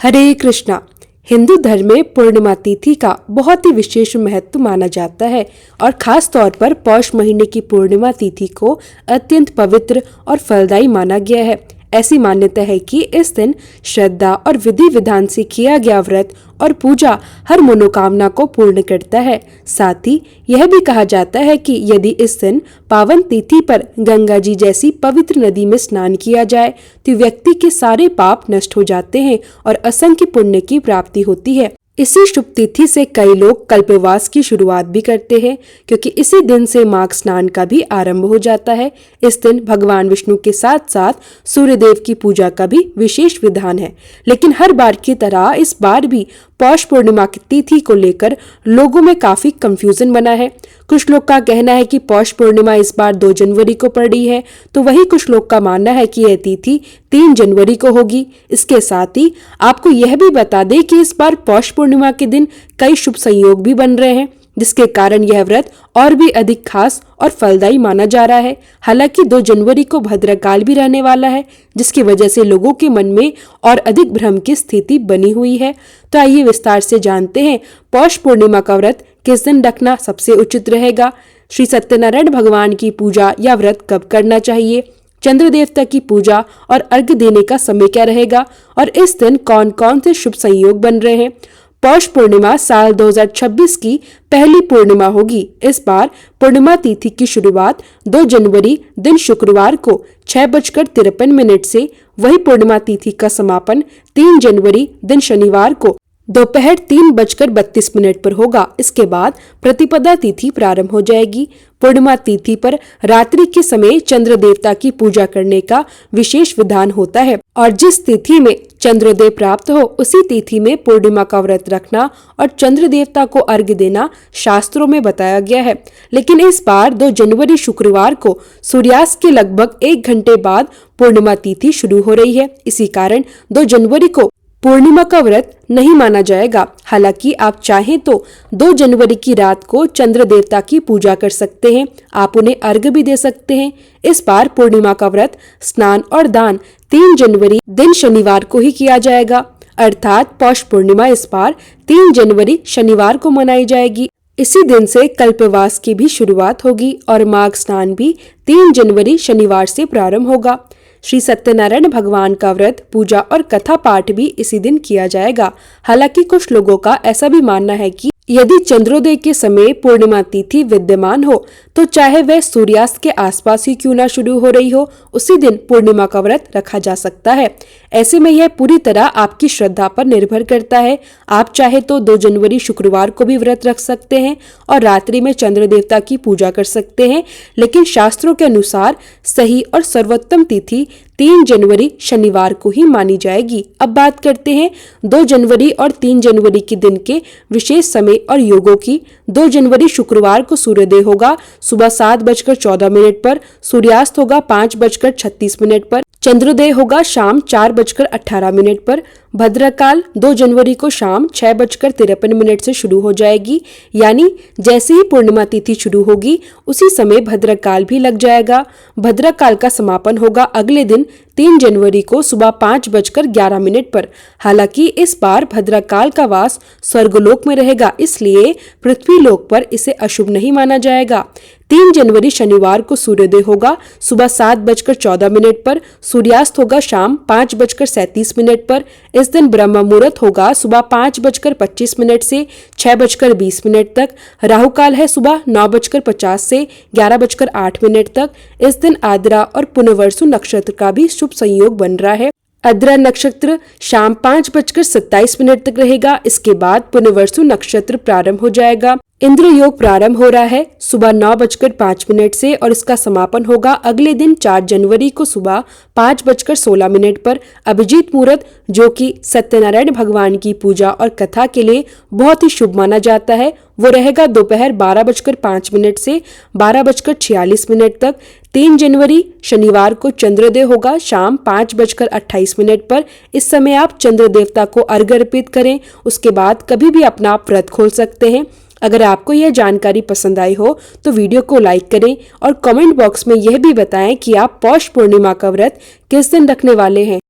हरे कृष्णा। हिंदू धर्म में पूर्णिमा तिथि का बहुत ही विशेष महत्व माना जाता है और खास तौर पर पौष महीने की पूर्णिमा तिथि को अत्यंत पवित्र और फलदायी माना गया है। ऐसी मान्यता है कि इस दिन श्रद्धा और विधि विधान से किया गया व्रत और पूजा हर मनोकामना को पूर्ण करता है। साथ ही यह भी कहा जाता है कि यदि इस दिन पावन तिथि पर गंगा जी जैसी पवित्र नदी में स्नान किया जाए तो व्यक्ति के सारे पाप नष्ट हो जाते हैं और असंख्य पुण्य की प्राप्ति होती है। इसी शुभ तिथि से कई लोग कल्पवास की शुरुआत भी करते हैं, क्योंकि इसी दिन से माघ स्नान का भी आरंभ हो जाता है। इस दिन भगवान विष्णु के साथ साथ सूर्यदेव की पूजा का भी विशेष विधान है। लेकिन हर बार की तरह इस बार भी पौष पूर्णिमा की तिथि को लेकर लोगों में काफी कंफ्यूजन बना है। कुछ लोग का कहना है कि पौष पूर्णिमा इस बार 2 जनवरी को पड़ी है, तो वहीं कुछ लोग का मानना है कि यह तिथि 3 जनवरी को होगी। इसके साथ ही आपको यह भी बता दें कि इस बार पौष पूर्णिमा के दिन कई शुभ संयोग भी बन रहे हैं, जिसके कारण यह व्रत और भी अधिक खास और फलदायी माना जा रहा है। हालांकि 2 जनवरी को भद्रकाल भी रहने वाला है, जिसकी वजह से लोगों के मन में और अधिक भ्रम की स्थिति बनी हुई है। तो आइए विस्तार से जानते हैं पौष पूर्णिमा का व्रत किस दिन रखना सबसे उचित रहेगा, श्री सत्यनारायण भगवान की पूजा या व्रत कब करना चाहिए, चंद्र देवता की पूजा और अर्घ्य देने का समय क्या रहेगा और इस दिन कौन कौन से शुभ संयोग बन रहे हैं। पौष पूर्णिमा साल 2026 की पहली पूर्णिमा होगी। इस बार पूर्णिमा तिथि की शुरुआत 2 जनवरी दिन शुक्रवार को 6:53 से, वही पूर्णिमा तिथि का समापन 3 जनवरी दिन शनिवार को दोपहर 3:32 पर होगा। इसके बाद प्रतिपदा तिथि प्रारंभ हो जाएगी। पूर्णिमा तिथि पर रात्रि के समय चंद्र देवता की पूजा करने का विशेष विधान होता है और जिस तिथि में चंद्रोदय प्राप्त हो उसी तिथि में पूर्णिमा का व्रत रखना और चंद्र देवता को अर्घ्य देना शास्त्रों में बताया गया है। लेकिन इस बार 2 जनवरी शुक्रवार को सूर्यास्त के लगभग 1 घंटे बाद पूर्णिमा तिथि शुरू हो रही है। इसी कारण 2 जनवरी को पूर्णिमा का व्रत नहीं माना जाएगा। हालांकि आप चाहें तो 2 जनवरी की रात को चंद्र देवता की पूजा कर सकते हैं, आप उन्हें अर्घ्य भी दे सकते हैं। इस बार पूर्णिमा का व्रत, स्नान और दान 3 जनवरी दिन शनिवार को ही किया जाएगा, अर्थात पौष पूर्णिमा इस बार 3 जनवरी शनिवार को मनाई जाएगी। इसी दिन से कल्पवास की भी शुरुआत होगी और माघ स्नान भी 3 जनवरी शनिवार से प्रारंभ होगा। श्री सत्यनारायण भगवान का व्रत, पूजा और कथा पाठ भी इसी दिन किया जाएगा। हालांकि कुछ लोगों का ऐसा भी मानना है कि यदि चंद्रोदय के समय पूर्णिमा तिथि विद्यमान हो तो चाहे वह सूर्यास्त के आसपास ही क्यों ना शुरू हो रही हो, उसी दिन पूर्णिमा का व्रत रखा जा सकता है। ऐसे में यह पूरी तरह आपकी श्रद्धा पर निर्भर करता है। आप चाहे तो 2 जनवरी शुक्रवार को भी व्रत रख सकते हैं और रात्रि में चंद्र देवता की पूजा कर सकते हैं, लेकिन शास्त्रों के अनुसार सही और सर्वोत्तम तिथि 3 जनवरी शनिवार को ही मानी जाएगी। अब बात करते हैं 2 जनवरी और 3 जनवरी के दिन के विशेष समय और योगों की। 2 जनवरी शुक्रवार को सूर्योदय होगा सुबह 7:14 पर, सूर्यास्त होगा 5:36 पर, चंद्रोदय होगा शाम 4:18 पर। भद्रकाल 2 जनवरी को शाम 6:53 से शुरू हो जाएगी, यानी जैसे ही पूर्णिमा तिथि शुरू होगी उसी समय भद्रकाल भी लग जाएगा। भद्रकाल का समापन होगा अगले दिन 3 जनवरी को सुबह 5:11 पर। हालांकि इस बार भद्रकाल का वास स्वर्गलोक में रहेगा, इसलिए पृथ्वी लोक पर इसे अशुभ नहीं माना जाएगा। 3 जनवरी शनिवार को सूर्योदय होगा सुबह 7:14 पर, सूर्यास्त होगा शाम 5:37 पर। इस दिन ब्रह्म मुहूर्त होगा सुबह 5:25 से 6:20 तक। राहु काल है सुबह 9:50 से 11:08 तक। इस दिन आद्रा और पुनर्वसु नक्षत्र का भी शुभ संयोग बन रहा है। आद्रा नक्षत्र शाम 5:27 तक रहेगा। इसके बाद पुनर्वसु नक्षत्र प्रारंभ हो जाएगा। इंद्र योग प्रारंभ हो रहा है सुबह 9:05 से और इसका समापन होगा अगले दिन 4 जनवरी को सुबह 5:16 पर। अभिजीत मुहूर्त, जो कि सत्यनारायण भगवान की पूजा और कथा के लिए बहुत ही शुभ माना जाता है, वो रहेगा दोपहर 12:05 से 12:46 तक। 3 जनवरी शनिवार को चंद्रोदय होगा शाम 5:28 पर। इस समय आप चंद्र देवता को अर्घ्य अर्पित करें, उसके बाद कभी भी अपना व्रत खोल सकते हैं। अगर आपको यह जानकारी पसंद आई हो तो वीडियो को लाइक करें और कमेंट बॉक्स में यह भी बताएं कि आप पौष पूर्णिमा का व्रत किस दिन रखने वाले हैं।